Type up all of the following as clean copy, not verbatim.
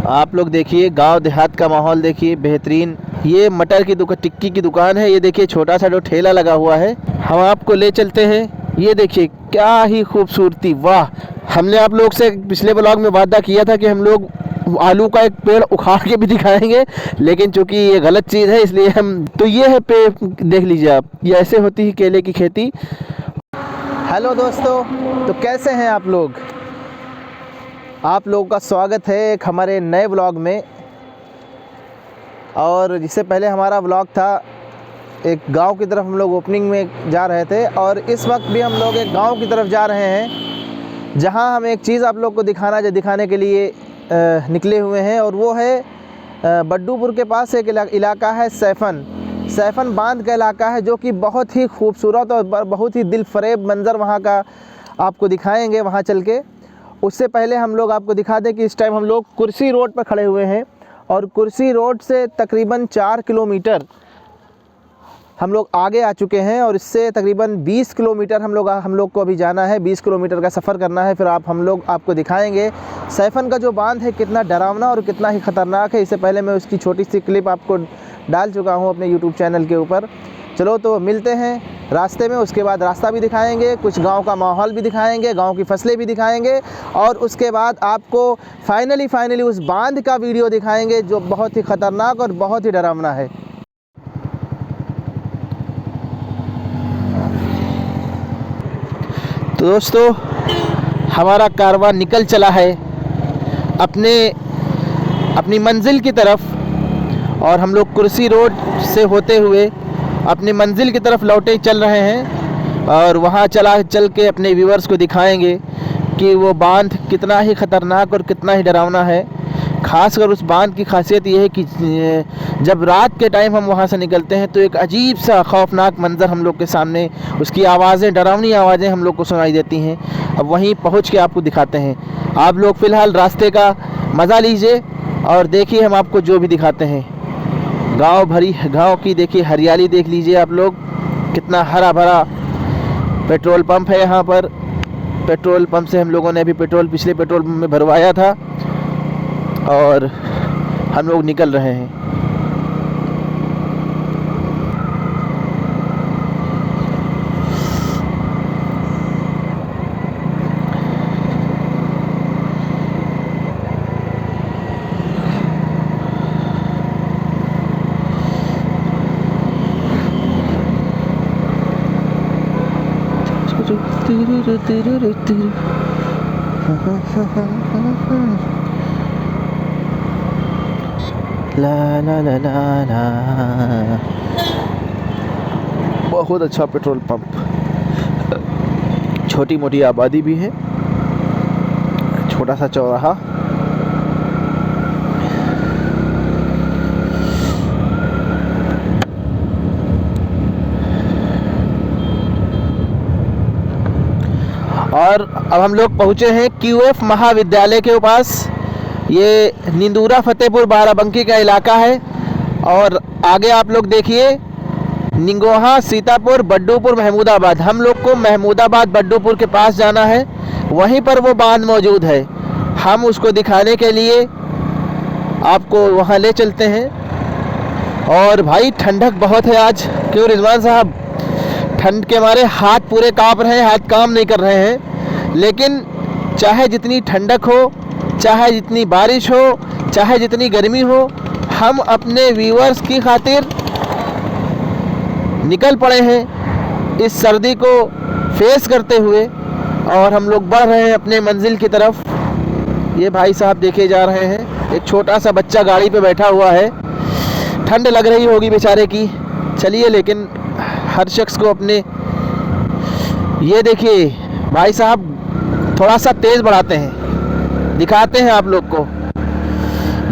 आप लोग देखिए गांव देहात का माहौल देखिए बेहतरीन। ये मटर की दुकान, टिक्की की दुकान है। ये देखिए छोटा सा जो ठेला लगा हुआ है, हम आपको ले चलते हैं। ये देखिए क्या ही खूबसूरती, वाह। हमने आप लोग से पिछले ब्लॉग में वादा किया था कि हम लोग आलू का एक पेड़ उखाड़ के भी दिखाएंगे, लेकिन चूंकि ये गलत चीज़ है इसलिए हम, तो ये है पेड़, देख लीजिए आप, ये ऐसे होती है केले की खेती। हेलो दोस्तों, तो कैसे हैं आप लोग? आप लोगों का स्वागत है एक हमारे नए व्लॉग में। और जिससे पहले हमारा व्लॉग था एक गांव की तरफ, हम लोग ओपनिंग में जा रहे थे, और इस वक्त भी हम लोग एक गांव की तरफ जा रहे हैं जहां हम एक चीज़ आप लोग को दिखाने के लिए निकले हुए हैं। और वो है बड्डूपुर के पास एक इलाका है सैफन बांध का इलाका है, जो कि बहुत ही खूबसूरत और बहुत ही दिलफरेब मंज़र वहाँ का आपको दिखाएंगे वहाँ चल के। उससे पहले हम लोग आपको दिखा दें कि इस टाइम हम लोग कुर्सी रोड पर खड़े हुए हैं, और कुर्सी रोड से तकरीबन 4 किलोमीटर हम लोग आगे आ चुके हैं, और इससे तकरीबन 20 किलोमीटर हम लोग को अभी जाना है। 20 किलोमीटर का सफ़र करना है, फिर हम लोग आपको दिखाएंगे सैफन का जो बांध है कितना डरावना और कितना ही ख़तरनाक है। इससे पहले मैं उसकी छोटी सी क्लिप आपको डाल चुका हूँ अपने यूट्यूब चैनल के ऊपर। चलो तो मिलते हैं रास्ते में, उसके बाद रास्ता भी दिखाएंगे, कुछ गांव का माहौल भी दिखाएंगे, गांव की फसलें भी दिखाएंगे, और उसके बाद आपको फाइनली उस बांध का वीडियो दिखाएंगे जो बहुत ही ख़तरनाक और बहुत ही डरावना है। तो दोस्तों, हमारा कारवां निकल चला है अपनी मंजिल की तरफ, और हम लोग कुर्सी रोड से होते हुए अपनी मंजिल की तरफ लौटे चल रहे हैं, और वहाँ चल के अपने व्यूअर्स को दिखाएंगे कि वो बांध कितना ही ख़तरनाक और कितना ही डरावना है। ख़ासकर उस बांध की खासियत ये है कि जब रात के टाइम हम वहाँ से निकलते हैं तो एक अजीब सा खौफनाक मंज़र हम लोग के सामने, उसकी आवाज़ें, डरावनी आवाज़ें हम लोग को सुनाई देती हैं। अब वहीं पहुँच के आपको दिखाते हैं। आप लोग फ़िलहाल रास्ते का मज़ा लीजिए और देखिए हम आपको जो भी दिखाते हैं। गांव की देखिए हरियाली देख लीजिए आप लोग, कितना हरा भरा। पेट्रोल पंप है यहाँ पर। पेट्रोल पंप से हम लोगों ने अभी पिछले पेट्रोल पंप में भरवाया था, और हम लोग निकल रहे हैं। ला ला ला ला ला। बहुत अच्छा पेट्रोल पंप, छोटी मोटी आबादी भी है, छोटा सा चौराहा। और अब हम लोग पहुँचे हैं QF महाविद्यालय के पास। ये निंदूरा फतेहपुर बाराबंकी का इलाका है, और आगे आप लोग देखिए निंगोहा, सीतापुर, बड्डूपुर, महमूदाबाद। हम लोग को महमूदाबाद बड्डूपुर के पास जाना है, वहीं पर वो बांध मौजूद है। हम उसको दिखाने के लिए आपको वहाँ ले चलते हैं। और भाई ठंडक बहुत है आज, क्यों रिजवान साहब? ठंड के मारे हाथ पूरे काँप रहे हैं, हाथ काम नहीं कर रहे हैं। लेकिन चाहे जितनी ठंडक हो, चाहे जितनी बारिश हो, चाहे जितनी गर्मी हो, हम अपने व्यूअर्स की खातिर निकल पड़े हैं इस सर्दी को फेस करते हुए, और हम लोग बढ़ रहे हैं अपने मंजिल की तरफ। ये भाई साहब देखे जा रहे हैं, एक छोटा सा बच्चा गाड़ी पे बैठा हुआ है। ठंड लग रही होगी बेचारे की। चलिए, लेकिन हर शख्स को अपने, ये देखिए भाई साहब थोड़ा सा तेज़ बढ़ाते हैं, दिखाते हैं आप लोग को।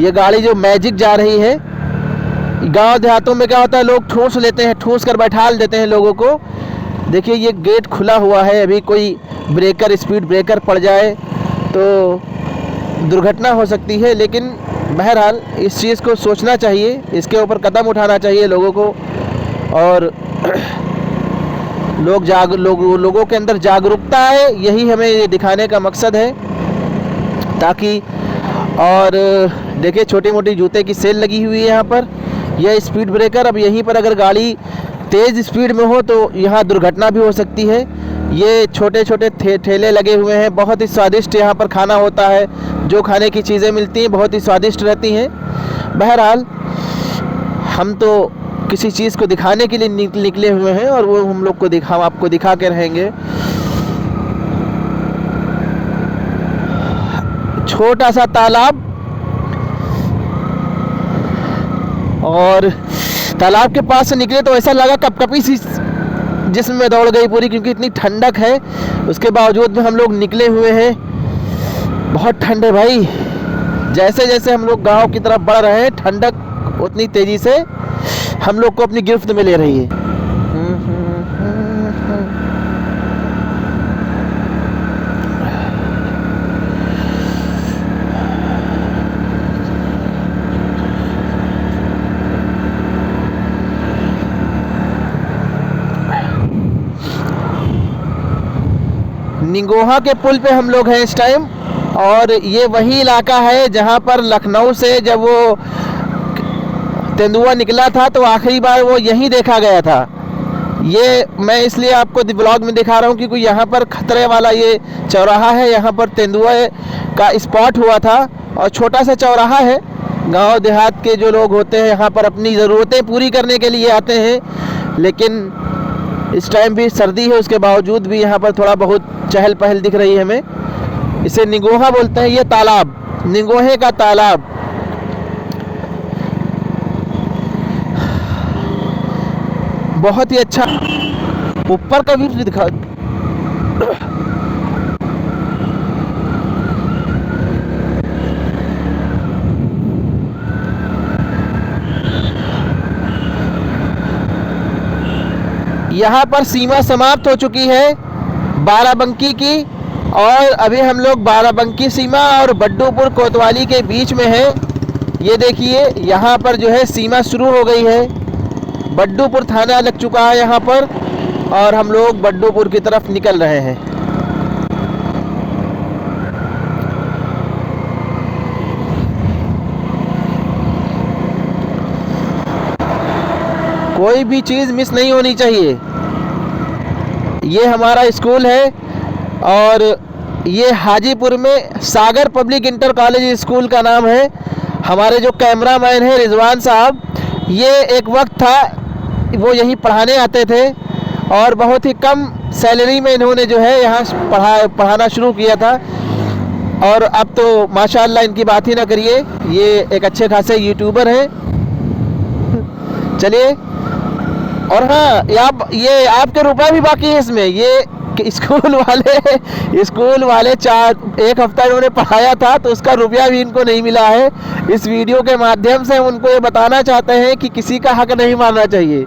ये गाड़ी जो मैजिक जा रही है, गांव देहातों में क्या होता है, लोग ठूस लेते हैं, ठूस कर बैठा देते हैं लोगों को। देखिए ये गेट खुला हुआ है, अभी कोई ब्रेकर, स्पीड ब्रेकर पड़ जाए तो दुर्घटना हो सकती है। लेकिन बहरहाल इस चीज़ को सोचना चाहिए, इसके ऊपर कदम उठाना चाहिए लोगों को, और लोगों के अंदर जागरूकता है, यही हमें ये दिखाने का मकसद है। ताकि और देखिए छोटी मोटी जूते की सेल लगी हुई है यहाँ पर। यह स्पीड ब्रेकर, अब यहीं पर अगर गाड़ी तेज़ स्पीड में हो तो यहाँ दुर्घटना भी हो सकती है। ये छोटे छोटे ठेले लगे हुए हैं, बहुत ही स्वादिष्ट यहाँ पर खाना होता है। जो खाने की चीज़ें मिलती हैं बहुत ही स्वादिष्ट रहती हैं। बहरहाल हम तो किसी चीज़ को दिखाने के लिए निकले हुए हैं और वो हम लोग को आपको दिखा के रहेंगे। छोटा सा तालाब, और तालाब के पास से निकले तो ऐसा लगा कपकपी सी जिस्म में दौड़ गई पूरी, क्योंकि इतनी ठंडक है। उसके बावजूद भी हम लोग निकले हुए हैं। बहुत ठंड है भाई। जैसे जैसे हम लोग गांव की तरफ बढ़ रहे हैं, ठंडक उतनी तेज़ी से हम लोग को अपनी गिरफ्त में ले रही है। निगोहा के पुल पे हम लोग हैं इस टाइम, और ये वही इलाका है जहाँ पर लखनऊ से जब वो तेंदुआ निकला था तो आखिरी बार वो यहीं देखा गया था। ये मैं इसलिए आपको ब्लॉग में दिखा रहा हूँ क्योंकि यहाँ पर खतरे वाला ये चौराहा है। यहाँ पर तेंदुआ का स्पॉट हुआ था, और छोटा सा चौराहा है। गांव देहात के जो लोग होते हैं यहाँ पर अपनी ज़रूरतें पूरी करने के लिए आते हैं, लेकिन इस टाइम भी सर्दी है, उसके बावजूद भी यहाँ पर थोड़ा बहुत चहल पहल दिख रही है हमें। इसे निगोहा बोलते हैं। ये तालाब, निगोहे का तालाब। बहुत ही अच्छा। ऊपर का भी दिखा। यहाँ पर सीमा समाप्त हो चुकी है बाराबंकी की, और अभी हम लोग बाराबंकी सीमा और बड्डूपुर कोतवाली के बीच में है। ये देखिए यहाँ पर जो है सीमा शुरू हो गई है। बड्डूपुर थाना लग चुका है यहाँ पर, और हम लोग बड्डूपुर की तरफ निकल रहे हैं। कोई भी चीज़ मिस नहीं होनी चाहिए। ये हमारा स्कूल है, और ये हाजीपुर में सागर पब्लिक इंटर कॉलेज स्कूल का नाम है। हमारे जो कैमरामैन हैं रिजवान साहब, ये एक वक्त था वो यहीं पढ़ाने आते थे, और बहुत ही कम सैलरी में इन्होंने जो है यहाँ पढ़ाना शुरू किया था। और अब तो माशाअल्लाह इनकी बात ही ना करिए, ये एक अच्छे खासे यूट्यूबर हैं। चलिए, और हाँ, ये आपके रुपए भी बाकी है इसमें। ये स्कूल वाले एक हफ्ता इन्होंने पढ़ाया था तो उसका रुपया भी इनको नहीं मिला है। इस वीडियो के माध्यम से हम उनको ये बताना चाहते हैं कि किसी का हक नहीं मानना चाहिए।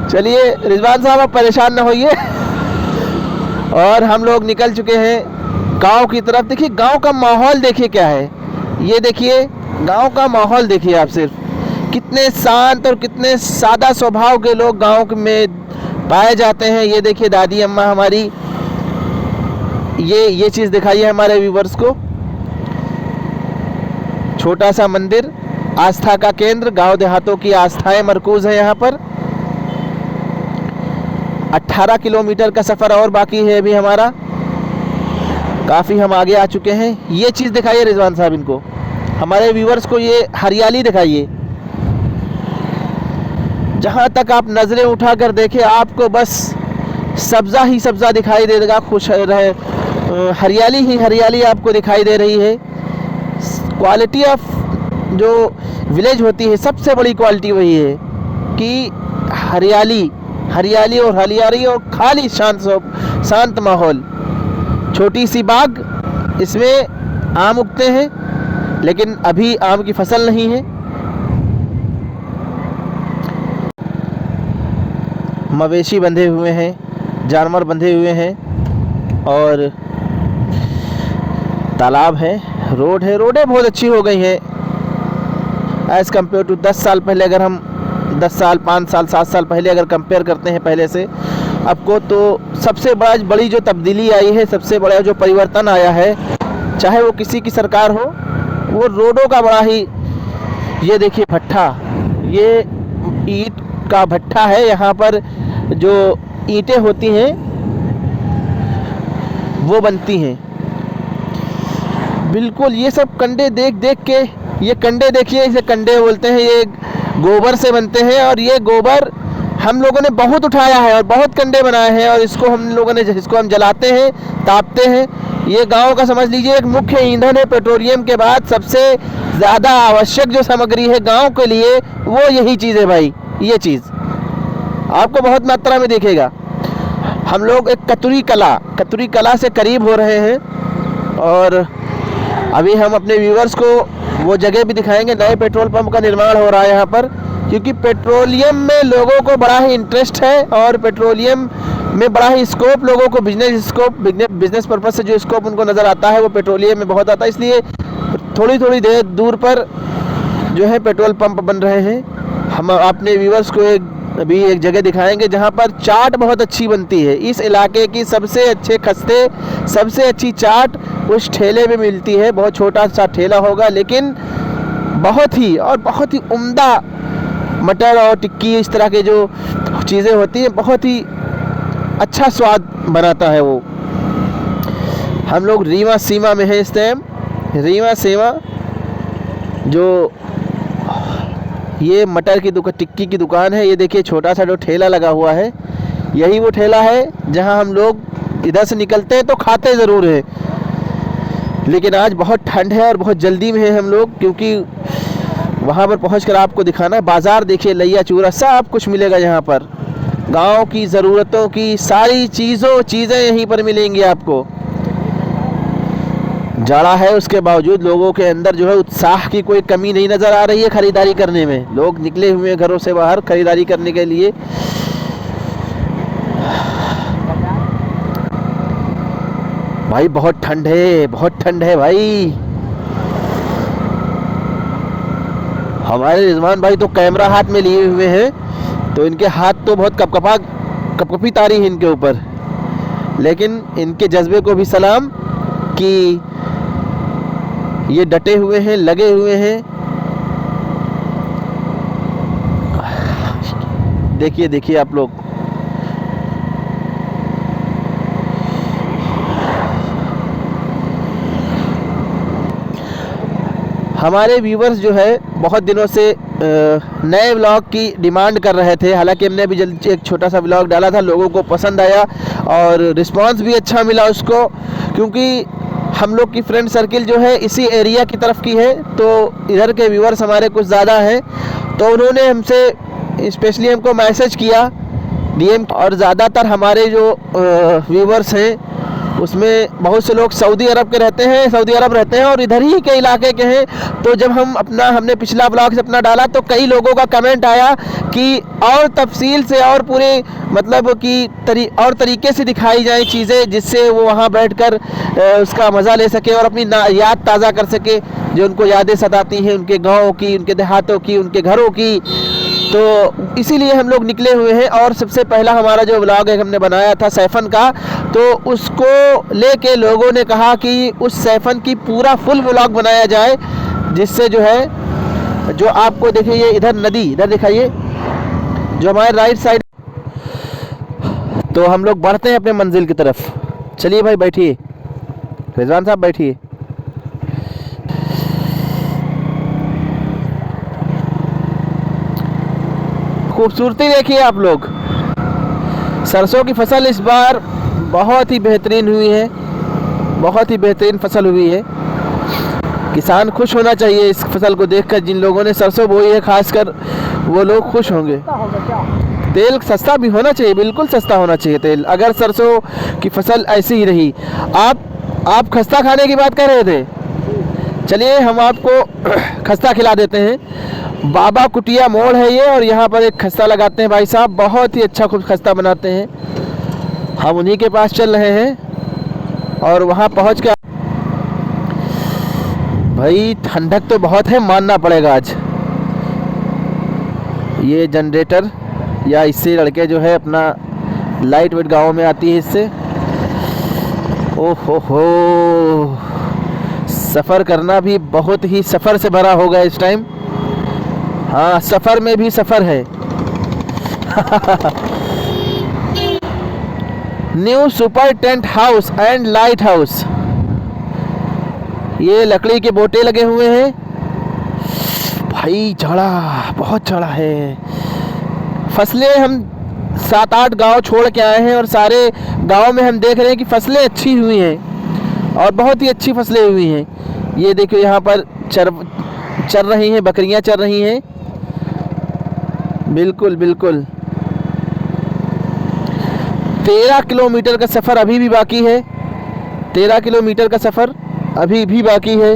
चलिए रिजवान साहब, आप परेशान ना होइए। और हम लोग निकल चुके हैं गांव की तरफ। देखिए गांव का माहौल देखिए क्या है। ये देखिए गांव का माहौल देखिए आप, सिर्फ कितने शांत और कितने सादा स्वभाव के लोग गांव में पाए जाते हैं। ये देखिए दादी अम्मा हमारी, ये चीज़ दिखाइए हमारे व्यूवर्स को। छोटा सा मंदिर, आस्था का केंद्र, गांव देहातों की आस्थाएं मरकूज है यहाँ पर। 18 किलोमीटर का सफ़र और बाकी है अभी हमारा। काफ़ी हम आगे आ चुके हैं। ये चीज़ दिखाइए रिजवान साहब इनको, हमारे व्यूवर्स को ये हरियाली दिखाइए। जहाँ तक आप नज़रें उठाकर देखें आपको बस सब्ज़ा ही सब्ज़ा दिखाई देगा। खुश रहे, हरियाली ही हरियाली आपको दिखाई दे रही है। क्वालिटी ऑफ जो विलेज होती है, सबसे बड़ी क्वालिटी वही है कि हरियाली और हरियाली और खाली शांत माहौल। छोटी सी बाग, इसमें आम उगते हैं लेकिन अभी आम की फसल नहीं है। मवेशी बंधे हुए हैं, जानवर बंधे हुए हैं, और तालाब है, रोड है। रोडें बहुत अच्छी हो गई हैं एज़ कम्पेयर टू 10 साल पहले। अगर हम 10 साल, 5 साल, 7 साल पहले अगर कंपेयर करते हैं पहले से अब को, तो सबसे बड़ी जो तब्दीली आई है, सबसे बड़ा जो परिवर्तन आया है, चाहे वो किसी की सरकार हो, वो रोडों का बड़ा ही, ये देखिए भट्ठा, ये ईंट का भट्ठा है। यहाँ पर जो ईंटें होती हैं वो बनती हैं। बिल्कुल ये सब कंडे देख देख के, ये कंडे देखिए, इसे कंडे बोलते हैं, ये गोबर से बनते हैं और ये गोबर हम लोगों ने बहुत उठाया है और बहुत कंडे बनाए हैं और इसको हम लोगों ने, इसको हम जलाते हैं, तापते हैं। ये गांव का समझ लीजिए एक मुख्य ईंधन है। पेट्रोलियम के बाद सबसे ज़्यादा आवश्यक जो सामग्री है गांव के लिए वो यही चीज़ है भाई। ये चीज़ आपको बहुत मात्रा में दिखेगा। हम लोग एक कतुरी कला से करीब हो रहे हैं और अभी हम अपने व्यूवर्स को वो जगह भी दिखाएंगे। नए पेट्रोल पंप का निर्माण हो रहा है यहाँ पर, क्योंकि पेट्रोलियम में लोगों को बड़ा ही इंटरेस्ट है और पेट्रोलियम में बड़ा ही स्कोप, लोगों को बिजनेस पर्पस से जो स्कोप उनको नज़र आता है वो पेट्रोलियम में बहुत आता है। इसलिए थोड़ी थोड़ी देर दूर पर जो है पेट्रोल पंप बन रहे हैं। हम अपने व्यूवर्स को अभी एक जगह दिखाएंगे जहाँ पर चाट बहुत अच्छी बनती है। इस इलाके की सबसे अच्छे खस्ते, सबसे अच्छी चाट उस ठेले में मिलती है। बहुत छोटा सा ठेला होगा लेकिन बहुत ही उम्दा मटर और टिक्की, इस तरह के जो चीज़ें होती हैं, बहुत ही अच्छा स्वाद बनाता है वो। हम लोग रीवा सीमा में है इस टाइम। रीवा सीमा जो ये मटर की दुकान, टिक्की की दुकान है। ये देखिए छोटा सा जो ठेला लगा हुआ है, यही वो ठेला है जहां हम लोग इधर से निकलते हैं तो खाते ज़रूर हैं, लेकिन आज बहुत ठंड है और बहुत जल्दी में है हम लोग, क्योंकि वहां पर पहुंचकर आपको दिखाना है। बाज़ार देखिए, लैया चूरा सब कुछ मिलेगा यहाँ पर। गांव की ज़रूरतों की सारी चीज़ें यहीं पर मिलेंगी आपको। जाड़ा है उसके बावजूद लोगों के अंदर जो है उत्साह की कोई कमी नहीं नज़र आ रही है ख़रीदारी करने में। लोग निकले हुए हैं घरों से बाहर ख़रीदारी करने के लिए। भाई बहुत ठंड है भाई। हमारे रिजवान भाई तो कैमरा हाथ में लिए हुए हैं, तो इनके हाथ तो बहुत कपकपी तारी है इनके ऊपर, लेकिन इनके जज्बे को भी सलाम कि ये डटे हुए हैं, लगे हुए हैं। देखिए आप लोग, हमारे व्यूवर्स जो है बहुत दिनों से नए व्लॉग की डिमांड कर रहे थे। हालांकि हमने अभी जल्दी एक छोटा सा व्लॉग डाला था, लोगों को पसंद आया और रिस्पांस भी अच्छा मिला उसको, क्योंकि हम लोग की फ्रेंड सर्किल जो है इसी एरिया की तरफ की है, तो इधर के व्यूवर्स हमारे कुछ ज़्यादा हैं। तो उन्होंने हमसे स्पेशली हमको मैसेज किया DM, और ज़्यादातर हमारे जो व्यूवर्स हैं उसमें बहुत से लोग सऊदी अरब रहते हैं और इधर ही के इलाके के हैं। तो जब हमने पिछला ब्लॉग से अपना डाला तो कई लोगों का कमेंट आया कि और तफसील से और पूरे मतलब कि और तरीके से दिखाई जाए चीज़ें, जिससे वो वहाँ बैठकर उसका मज़ा ले सके और अपनी याद ताज़ा कर सके, जो उनको यादें सताती हैं उनके गाँव की, उनके देहातों की, उनके घरों की। तो इसीलिए हम लोग निकले हुए हैं। और सबसे पहला हमारा जो व्लॉग है हमने बनाया था सैफन का, तो उसको लेके लोगों ने कहा कि उस सैफन की पूरा फुल व्लॉग बनाया जाए, जिससे जो है जो आपको देखिए ये इधर नदी, इधर दिखाइए जो हमारे राइट साइड। तो हम लोग बढ़ते हैं अपने मंजिल की तरफ। चलिए भाई बैठिए, रिजवान साहब बैठिए। खूबसूरती देखिए आप लोग। सरसों की फसल इस बार बहुत ही बेहतरीन हुई है, बहुत ही बेहतरीन फसल हुई है। किसान खुश होना चाहिए इस फसल को देखकर। जिन लोगों ने सरसों बोई है खासकर वो लोग खुश होंगे। तेल सस्ता भी होना चाहिए, बिल्कुल सस्ता होना चाहिए तेल, अगर सरसों की फसल ऐसी ही रही। आप खस्ता खाने की बात कर रहे थे, चलिए हम आपको खस्ता खिला देते हैं। बाबा कुटिया मोड़ है ये, और यहाँ पर एक खस्ता लगाते हैं भाई साहब, बहुत ही अच्छा खूब खस्ता बनाते हैं। हम उन्हीं के पास चल रहे हैं और वहाँ पहुँच के भाई ठंडक तो बहुत है, मानना पड़ेगा आज। ये जनरेटर या इससे लड़के जो है अपना लाइट वेट गाँव में आती है इससे। ओहो हो, सफ़र करना भी बहुत ही सफ़र से भरा होगा इस टाइम। हाँ, सफ़र में भी सफ़र है। New super tent house and light house. ये लकड़ी के बोटे लगे हुए हैं। भाई जाड़ा, बहुत जाड़ा है। फसलें हम 7-8 गांव छोड़ के आए हैं और सारे गांव में हम देख रहे हैं कि फसलें अच्छी हुई हैं और बहुत ही अच्छी फसलें हुई हैं। ये देखो यहाँ पर चर रही हैं, बकरियां चर रही हैं। बिल्कुल बिल्कुल। 13 किलोमीटर का सफ़र अभी भी बाकी है। 13 किलोमीटर का सफ़र अभी भी बाकी है।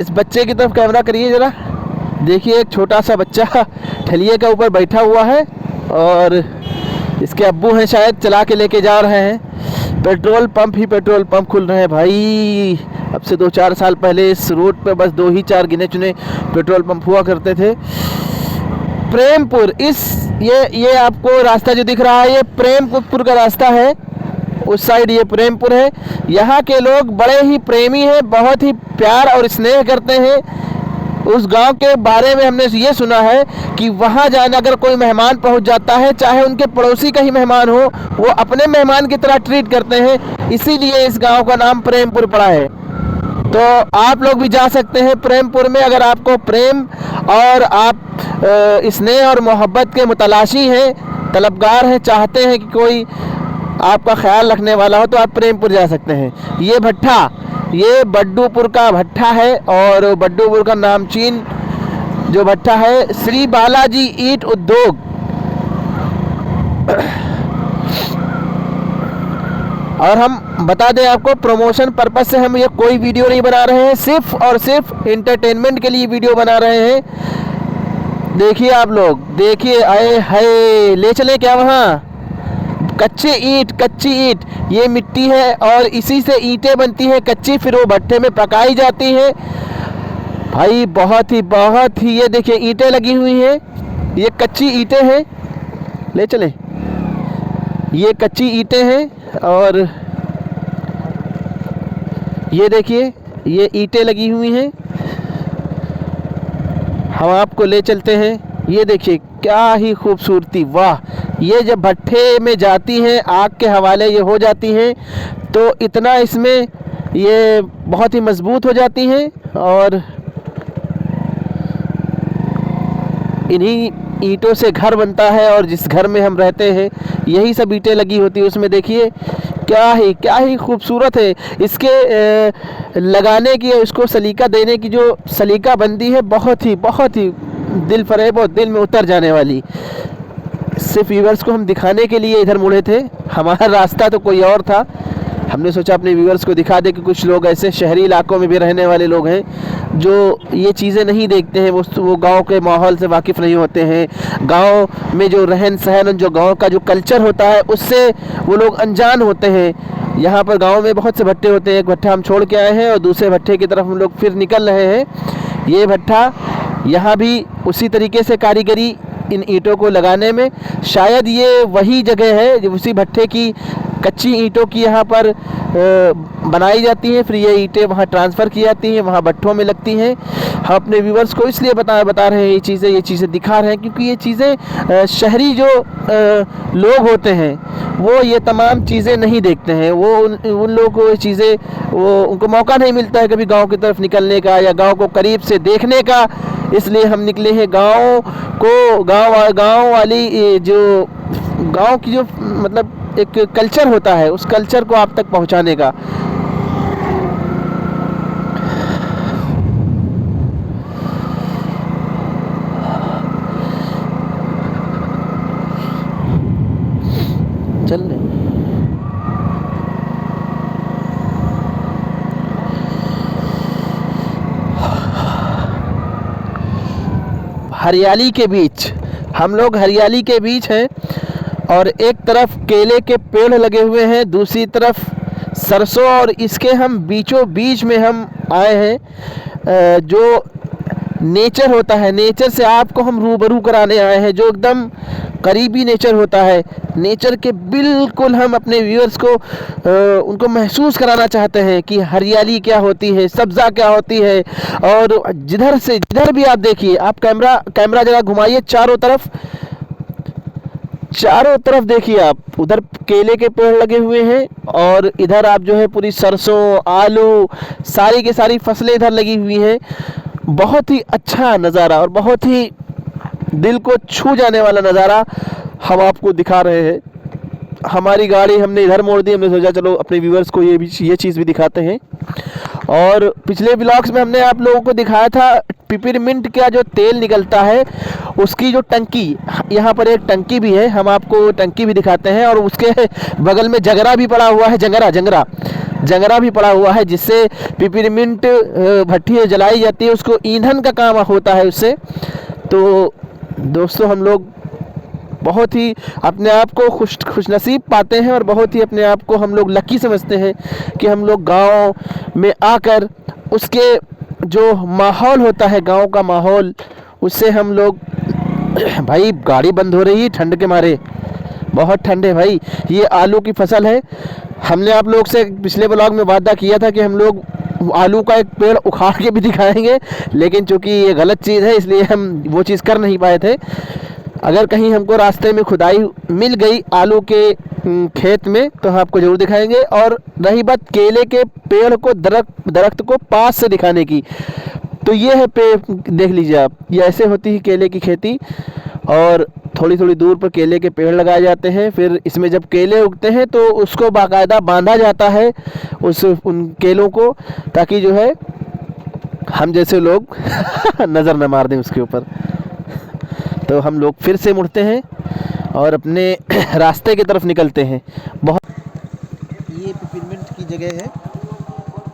इस बच्चे की तरफ कैमरा करिए ज़रा। देखिए, एक छोटा सा बच्चा ठलिए के ऊपर बैठा हुआ है और इसके अब्बू हैं शायद, चला के लेके जा रहे हैं। पेट्रोल पंप ही पेट्रोल पंप खुल रहे हैं भाई। अब से 2-4 साल पहले इस रूट पे बस 2 ही 4 गिने चुने पेट्रोल पंप हुआ करते थे। प्रेमपुर, ये आपको रास्ता जो दिख रहा है, ये प्रेमपुर का रास्ता है। उस साइड ये प्रेमपुर है। यहाँ के लोग बड़े ही प्रेमी हैं, बहुत ही प्यार और स्नेह करते हैं। उस गांव के बारे में हमने ये सुना है कि वहाँ जाना, अगर कोई मेहमान पहुँच जाता है, चाहे उनके पड़ोसी का ही मेहमान हो, वो अपने मेहमान की तरह ट्रीट करते हैं। इसीलिए इस गांव का नाम प्रेमपुर पड़ा है। तो आप लोग भी जा सकते हैं प्रेमपुर में, अगर आपको प्रेम और आप स्नेह और मोहब्बत के मुतलाशी हैं, तलबगार हैं, चाहते हैं कि कोई आपका ख्याल रखने वाला हो, तो आप प्रेमपुर जा सकते हैं। ये भट्ठा, ये बड्डूपुर का भट्ठा है और बड्डूपुर का नामचीन जो भट्ठा है श्री बालाजी ईंट उद्योग। और हम बता दें आपको, प्रमोशन पर्पस से हम ये कोई वीडियो नहीं बना रहे हैं, सिर्फ और सिर्फ एंटरटेनमेंट के लिए वीडियो बना रहे हैं। देखिए आप लोग, देखिए, आए हाय, ले चले क्या वहाँ? कच्ची ईंट, ये मिट्टी है और इसी से ईंटें बनती हैं कच्ची, फिर वो भट्ठे में पकाई जाती हैं। भाई बहुत ही ये देखिए ईंटें लगी हुई हैं, ये कच्ची ईंटें हैं। ले चले, ये कच्ची ईंटें हैं और ये देखिए ये ईंटें लगी हुई हैं। हम आपको ले चलते हैं। ये देखिए क्या ही खूबसूरती, वाह। ये जब भट्ठे में जाती हैं, आग के हवाले ये हो जाती हैं, तो इतना इसमें ये बहुत ही मज़बूत हो जाती हैं और इन्हीं ईंटों से घर बनता है। और जिस घर में हम रहते हैं, यही सब ईंटें लगी होती है उसमें। देखिए क्या ही खूबसूरत है। इसके लगाने की, इसको सलीका देने की जो सलीका बंदी है, बहुत ही दिल फरेब और दिल में उतर जाने वाली। सिर्फ व्यूअर्स को हम दिखाने के लिए इधर मुड़े थे, हमारा रास्ता तो कोई और था। हमने सोचा अपने व्यूअर्स को दिखा दे कि कुछ लोग ऐसे शहरी इलाकों में भी रहने वाले लोग हैं जो ये चीज़ें नहीं देखते हैं, वो गांव के माहौल से वाकिफ़ नहीं होते हैं। गांव में जो रहन सहन, जो गांव का जो कल्चर होता है, उससे वो लोग अनजान होते हैं। यहाँ पर गांव में बहुत से भट्टे होते हैं। एक भट्ठा हम छोड़ के आए हैं और दूसरे भट्टे की तरफ हम लोग फिर निकल रहे हैं। ये भट्ठा, यहाँ भी उसी तरीके से कारीगरी इन ईंटों को लगाने में, शायद ये वही जगह है जो उसी भट्टे की कच्ची ईंटों की यहाँ पर बनाई जाती हैं, फिर ये ईंटें वहाँ ट्रांसफ़र की जाती हैं, वहाँ भट्ठों में लगती हैं। हम अपने व्यूवर्स को इसलिए बता रहे हैं ये चीज़ें दिखा रहे हैं, क्योंकि ये चीज़ें शहरी जो लोग होते हैं वो ये तमाम चीज़ें नहीं देखते हैं। वो उन लोगों को ये चीज़ें, वो उनको मौका नहीं मिलता है कभी गांव की तरफ निकलने का या गांव को करीब से देखने का। इसलिए हम निकले हैं गांव वाली जो गांव की जो मतलब एक कल्चर होता है, उस कल्चर को आप तक पहुंचाने का। चल हरियाली के बीच, हम लोग हरियाली के बीच हैं और एक तरफ केले के पेड़ लगे हुए हैं, दूसरी तरफ सरसों, और इसके हम बीचों बीच में हम आए हैं। जो नेचर होता है, नेचर से आपको हम रूबरू कराने आए हैं, जो एकदम करीबी नेचर होता है। नेचर के बिल्कुल हम अपने व्यूअर्स को उनको महसूस कराना चाहते हैं कि हरियाली क्या होती है, सब्ज़ा क्या होती है। और जिधर भी आप देखिए, आप कैमरा जरा घुमाइए चारों तरफ देखिए आप, उधर केले के पेड़ लगे हुए हैं और इधर आप जो है पूरी सरसों, आलू, सारी की सारी फसलें इधर लगी हुई हैं। बहुत ही अच्छा नज़ारा और बहुत ही दिल को छू जाने वाला नज़ारा हम आपको दिखा रहे हैं। हमारी गाड़ी हमने इधर मोड़ दी, हमने सोचा चलो अपने व्यूअर्स को ये चीज़ भी दिखाते हैं। और पिछले व्लॉग्स में हमने आप लोगों को दिखाया था पिपरमिंट का जो तेल निकलता है उसकी जो टंकी, यहाँ पर एक टंकी भी है, हम आपको टंकी भी दिखाते हैं। और उसके बगल में जंगरा भी पड़ा हुआ है, जंगरा भी पड़ा हुआ है, जिससे पिपरमिंट भट्टी जलाई जाती है, उसको ईंधन का काम होता है उससे। तो दोस्तों, हम लोग बहुत ही अपने आप को खुशनसीब पाते हैं और बहुत ही अपने आप को हम लोग लकी समझते हैं कि हम लोग गांव में आकर उसके जो माहौल होता है, गांव का माहौल, उससे हम लोग भाई गाड़ी बंद हो रही है ठंड के मारे, बहुत ठंड है भाई। ये आलू की फसल है। हमने आप लोग से पिछले ब्लॉग में वादा किया था कि हम लोग आलू का एक पेड़ उखाड़ के भी दिखाएंगे, लेकिन चूंकि ये गलत चीज़ है इसलिए हम वो चीज़ कर नहीं पाए थे। अगर कहीं हमको रास्ते में खुदाई मिल गई आलू के खेत में तो हम आपको ज़रूर दिखाएंगे। और रही बात केले के पेड़ को, दरख्त को पास से दिखाने की, तो ये है पेड़, देख लीजिए आप, ये ऐसे होती है केले की खेती। और थोड़ी थोड़ी दूर पर केले के पेड़ लगाए जाते हैं, फिर इसमें जब केले उगते हैं तो उसको बाकायदा बांधा जाता है उन केलों को, ताकि जो है हम जैसे लोग नज़र न मार दें उसके ऊपर। तो हम लोग फिर से मुड़ते हैं और अपने रास्ते की तरफ निकलते हैं। ये पिपरमिंट की जगह है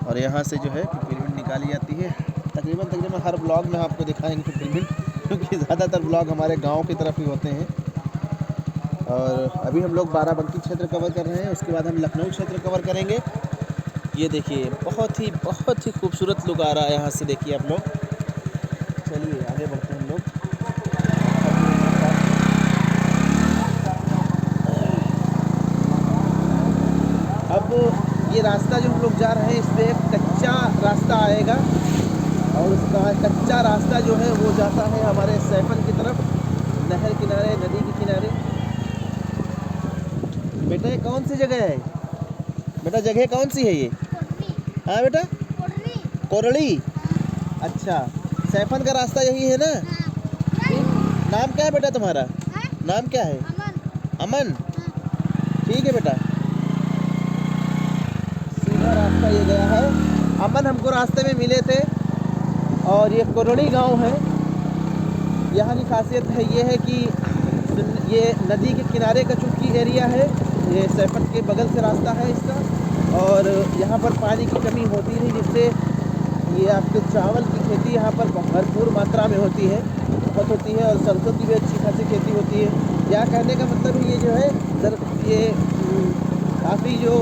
और यहाँ से जो है पिपरमिंट निकाली जाती है। तकरीबन हर ब्लॉग में आपको दिखाएंगे पिपरमिंट, क्योंकि ज़्यादातर ब्लॉग हमारे गांव की तरफ ही होते हैं। और अभी हम लोग बाराबंकी क्षेत्र कवर कर रहे हैं, उसके बाद हम लखनऊ क्षेत्र कवर करेंगे। ये देखिए बहुत ही खूबसूरत लुक आ रहा है यहाँ से, देखिए आप लोग। चलिए आगे बढ़ते हैं हम लोग। अब ये रास्ता जो हम लोग जा रहे हैं, इस पर एक कच्चा रास्ता आएगा और उसका कच्चा रास्ता जो है वो जाता है हमारे सैफन की तरफ, नहर किनारे, नदी के किनारे। बेटा ये कौन सी जगह है? बेटा जगह कौन सी है ये? हाँ बेटा, कोरड़ी। अच्छा, सैफन का रास्ता यही है ना? नाम क्या है बेटा तुम्हारा? नाम क्या है? अमन। ठीक है बेटा, सीधा रास्ता ये गया है। अमन हमको रास्ते में मिले थे और ये कोरड़ी गांव है। यहाँ की खासियत है ये है कि ये नदी के किनारे का चूंकि एरिया है, ये सैफन के बगल से रास्ता है इसका, और यहाँ पर पानी की कमी होती नहीं, जिससे ये आपके चावल की खेती यहाँ पर भरपूर मात्रा में होती है, बहुत होती है। और सरसों की भी अच्छी खासी खेती होती है। यहाँ कहने का मतलब ये जो है ये काफ़ी जो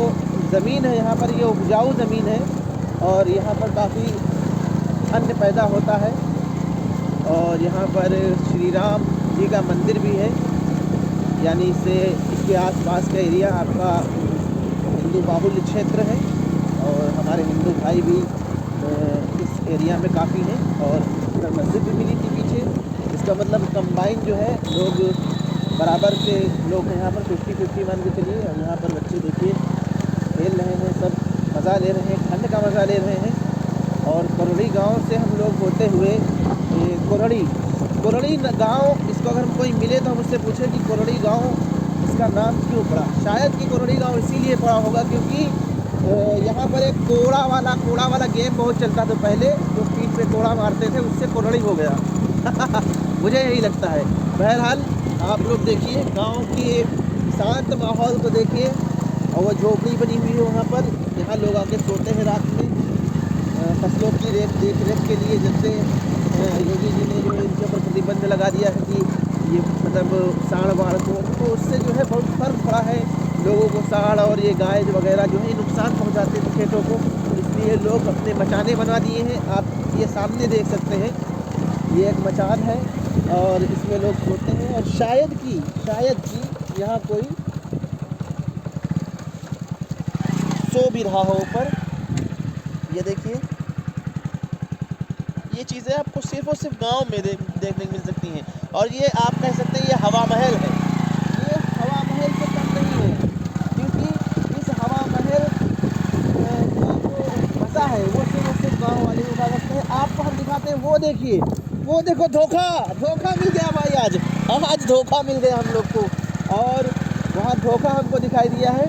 ज़मीन है यहाँ पर, ये उपजाऊ ज़मीन है और यहाँ पर काफ़ी अन्न पैदा होता है। और यहाँ पर श्री राम जी का मंदिर भी है, यानी इसके आसपास का एरिया आपका हिंदू बाहुल्य क्षेत्र है और हमारे हिंदू भाई भी इस एरिया में काफ़ी हैं। और मस्जिद भी मिली थी पीछे, इसका मतलब कंबाइन जो है, लोग बराबर के लोग हैं यहाँ पर, 50-50 मान के चलिए। और यहाँ पर बच्चे देखिए खेल रहे हैं, सब मज़ा ले रहे हैं, ठंड का मज़ा ले रहे हैं। और कोरड़ी गांव से हम लोग होते हुए कोरड़ी गांव, इसको अगर कोई मिले तो हम उससे पूछे कि कोरड़ी गांव इसका नाम क्यों पड़ा। शायद कि कोरड़ी गांव इसीलिए पड़ा होगा क्योंकि यहाँ पर एक कोड़ा वाला गेम बहुत चलता था पहले, जो पीठ पे कोड़ा मारते थे, उससे कोरड़ी हो गया। मुझे यही लगता है। बहरहाल आप लोग देखिए गांव के शांत माहौल को देखिए, और वो झोपड़ी बनी हुई है वहाँ पर, यहाँ लोग आके सोते हैं रात में फसलों की देख रेख के लिए। जैसे योगी जी ने जो इनके ऊपर प्रतिबंध लगा दिया है कि ये मतलब सांड वाड़ को, तो उससे जो है बहुत फर्क पड़ा है लोगों को। सांड और ये गाय वगैरह जो है नुकसान पहुंचाते थे खेतों को, इसलिए लोग अपने मचाने बना दिए हैं। आप ये सामने देख सकते हैं, ये एक मचान है और इसमें लोग सोते हैं और शायद कि यहाँ कोई सो भी रहा हो ऊपर। ये देखिए, ये चीज़ें आपको सिर्फ और सिर्फ गांव में देखने को मिल सकती हैं। और ये आप कह सकते हैं ये हवा महल है। ये हवा महल से कम नहीं है, क्योंकि इस हवा महल का जो मज़ा है वो सिर्फ और सिर्फ गाँव वाले उठा सकते हैं। आपको हम दिखाते हैं, वो देखिए, वो देखो, धोखा मिल गया भाई। आज धोखा मिल गया हम लोग को, और वहाँ धोखा हमको दिखाई दिया है।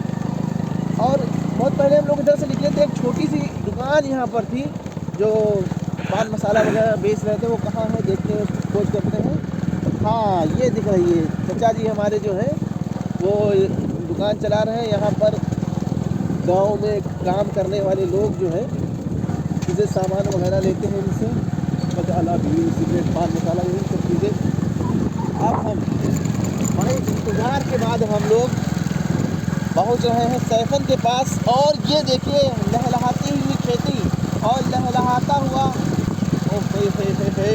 और बहुत पहले हम लोग इधर से निकले थे, एक छोटी सी दुकान यहाँ पर थी जो पान मसाला वगैरह बेच रहे थे। वो कहाँ है देखते हैं, उसको खोज करते हैं। हाँ, ये दिख रही है। चाचा जी हमारे जो हैं वो दुकान चला रहे हैं। यहाँ पर गांव में काम करने वाले लोग जो है इसे सामान वगैरह लेते हैं इनसे, मसाला बीड़ी सिगरेट पान मसाला यही सब चीज़ें। अब हम बड़े इंतज़ार के बाद हम लोग पहुंच रहे हैं सैफन के पास। और ये देखिए, लहलहाती हुई खेती और लहलहाता हुआ, ओ हे,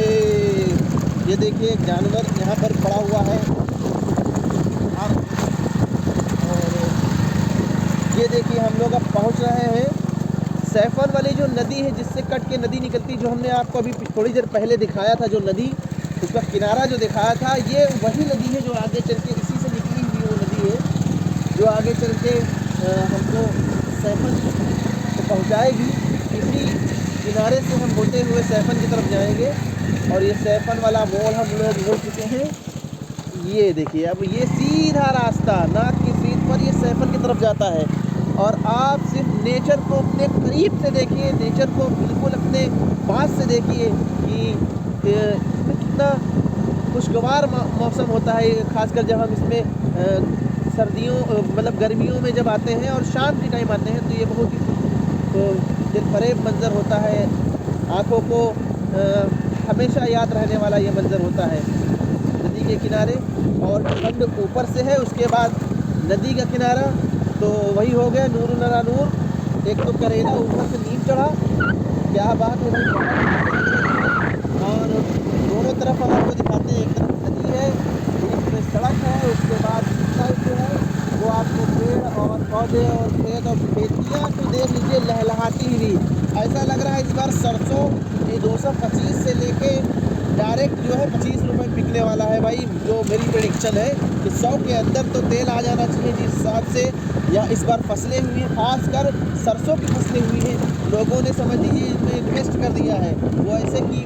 ये देखिए एक जानवर यहाँ पर पड़ा हुआ है। और ये देखिए, हम लोग अब पहुँच रहे हैं सैफन वाली जो नदी है, जिससे कट के नदी निकलती, जो हमने आपको अभी थोड़ी देर पहले दिखाया था, जो नदी उसका किनारा जो दिखाया था, ये वही नदी है जो आगे चल के इसी से निकली हुई वो नदी है जो आगे चल के हमको सैफन को पहुँचाएगी। इसी किनारे से हम होते हुए सैफन की तरफ जाएंगे। और ये सैफन वाला मोड़ हम लोग हो चुके हैं। ये देखिए, अब ये सीधा रास्ता नाक की सीध पर ये सैफन की तरफ जाता है। और आप सिर्फ नेचर को अपने करीब से देखिए, नेचर को बिल्कुल अपने पास से देखिए कि कितना खुशगवार मौसम होता है। खासकर जब हम इसमें सर्दियों मतलब गर्मियों में जब आते हैं और शाम के टाइम आते हैं, तो ये बहुत ही दिलफरेब मंज़र होता है। आँखों को हमेशा याद रहने वाला ये मंज़र होता है नदी के किनारे। और ठंड ऊपर से है, उसके बाद नदी का किनारा तो वही हो गया नूर नरा नूर। एक तो करेला ऊपर से नीम चढ़ा, क्या बात है भाई। और दोनों तरफ हम आपको दिखाते हैं, एक तरफ नदी है, एक में सड़क है, उसके बाद साइड जो है वो आपको पेड़ और पौधे और खेत और खेतियाँ तो देख लीजिए लहलहाती हुई। ऐसा लग रहा है इस बार सरसों ये 225 से लेके डायरेक्ट जो है 25 रुपये बिकने वाला है भाई। जो मेरी प्रेडिक्शन है कि 100 के अंदर तो तेल आ जाना चाहिए जिस हिसाब से या इस बार फसलें हुई हैं, खासकर सरसों की फसलें हुई हैं। लोगों ने समझ लीजिए इसमें इन्वेस्ट कर दिया है। वो ऐसे कि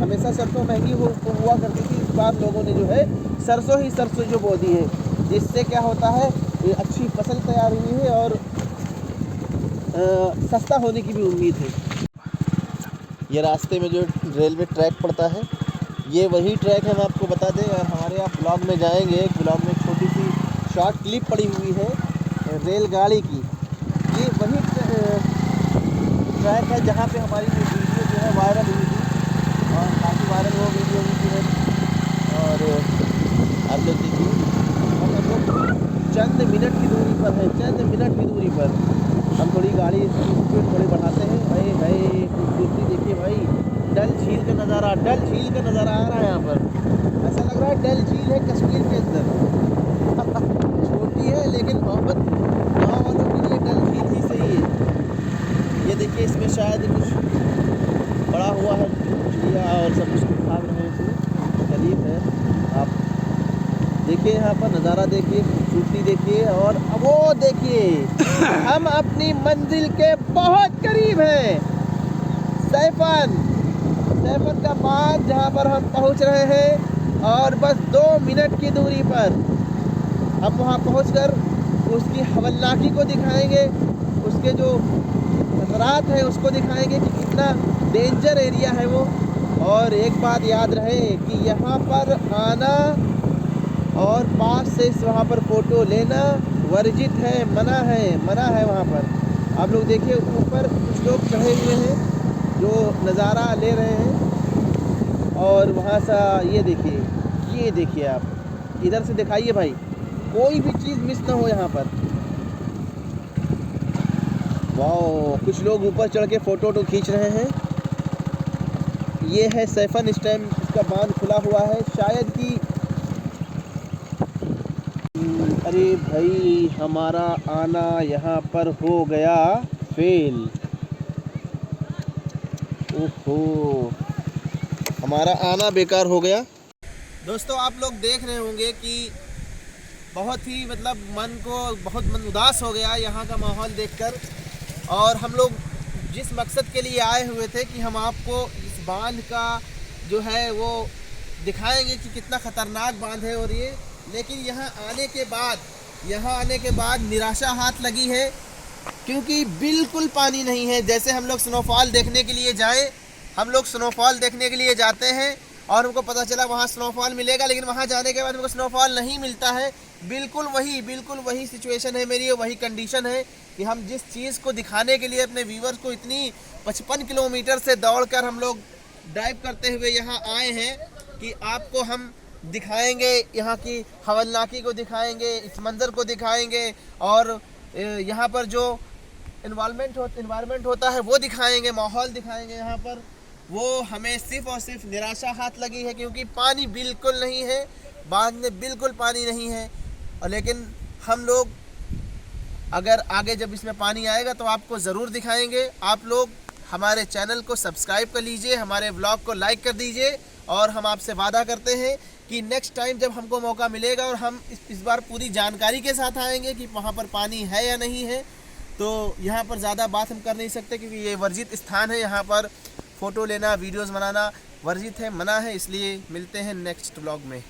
हमेशा सरसों महंगी हुआ करती थी, इस बार लोगों ने जो है सरसों जो बो दी है, जिससे क्या होता है ये अच्छी फसल तैयार हुई है और सस्ता होने की भी उम्मीद है। ये रास्ते में जो रेलवे ट्रैक पड़ता है, ये वही ट्रैक है, हम आपको बता दें। और हमारे आप ब्लॉग में जाएंगे, एक ब्लॉग में छोटी सी शॉर्ट क्लिप पड़ी हुई है रेलगाड़ी की। ये वही ट्रैक है जहाँ पे हमारी वीडियो जो है वायरल हुई थी और काफ़ी वायरल हो वीडियो हुई थी। और आप लोग देखिए, हम लोग चंद मिनट की दूरी पर है, चंद मिनट की दूरी पर हम थोड़ी गाड़ी स्पीड थोड़ी बढ़ाते हैं। भाई खूबसूरती देखिए भाई, डल झील का नज़ारा आ रहा है यहाँ पर। ऐसा लग रहा है डल झील है कश्मीर के अंदर। छोटी है लेकिन मोहब्बत गाँव वालों के लिए डल झील ही सही है। ये देखिए, इसमें शायद कुछ बड़ा हुआ है, चिड़िया और सब कुछ भाग रहे हैं, करीब है। आप देखिए यहाँ पर नज़ारा देखिए, खूबसूरती देखिए। और वो देखिए हम अपनी मंजिल के बहुत करीब हैं। सैफन का बांध जहाँ पर हम पहुँच रहे हैं, और बस 2 मिनट की दूरी पर हम वहाँ पहुँचकर उसकी हवलनाकी को दिखाएंगे, उसके जो खतरात हैं उसको दिखाएंगे कि कितना डेंजर एरिया है वो। और एक बात याद रहे कि यहाँ पर आना और पास से वहाँ पर फ़ोटो लेना वर्जित है, मना है वहाँ पर। आप लोग देखिए, ऊपर कुछ लोग चढ़े हुए हैं जो नज़ारा ले रहे हैं। और वहाँ से ये देखिए आप इधर से दिखाइए भाई, कोई भी चीज़ मिस ना हो यहाँ पर। वाह, कुछ लोग ऊपर चढ़ के फ़ोटो खींच रहे हैं। ये है सैफन, इस टाइम का बांध खुला हुआ है, शायद कि अरे भाई हमारा आना यहाँ पर हो गया फेल। ओहो, हमारा आना बेकार हो गया। दोस्तों आप लोग देख रहे होंगे कि बहुत ही मतलब मन को बहुत मन उदास हो गया यहाँ का माहौल देखकर। और हम लोग जिस मकसद के लिए आए हुए थे कि हम आपको इस बांध का जो है वो दिखाएंगे कि कितना ख़तरनाक बांध है, और ये लेकिन यहाँ आने के बाद निराशा हाथ लगी है, क्योंकि बिल्कुल पानी नहीं है। जैसे हम लोग स्नोफॉल देखने के लिए जाएं, हम लोग स्नोफॉल देखने के लिए जाते हैं और हमको पता चला वहाँ स्नोफॉल मिलेगा, लेकिन वहाँ जाने के बाद हमको स्नोफॉल नहीं मिलता है। बिल्कुल वही सिचुएशन है मेरी, वही कंडीशन है कि हम जिस चीज़ को दिखाने के लिए अपने व्यूवर्स को इतनी 55 किलोमीटर से दौड़कर हम लोग ड्राइव करते हुए यहाँ आए हैं कि आपको हम दिखाएंगे, यहाँ की हवलनाकी को दिखाएंगे, इस मंज़र को दिखाएंगे, और यहाँ पर जो इन्वायरमेंट होता है वो दिखाएंगे, माहौल दिखाएंगे यहाँ पर। वो हमें सिर्फ़ और सिर्फ निराशा हाथ लगी है, क्योंकि पानी बिल्कुल नहीं है, बांध में बिल्कुल पानी नहीं है। और लेकिन हम लोग अगर आगे जब इसमें पानी आएगा तो आपको ज़रूर दिखाएंगे। आप लोग हमारे चैनल को सब्सक्राइब कर लीजिए, हमारे व्लॉग को लाइक कर दीजिए, और हम आपसे वादा करते हैं कि नेक्स्ट टाइम जब हमको मौका मिलेगा और हम इस बार पूरी जानकारी के साथ आएंगे कि वहाँ पर पानी है या नहीं है। तो यहाँ पर ज़्यादा बात हम कर नहीं सकते, क्योंकि ये वर्जित स्थान है, यहाँ पर फ़ोटो लेना, वीडियोज़ बनाना वर्जित है, मना है। इसलिए मिलते हैं नेक्स्ट व्लॉग में।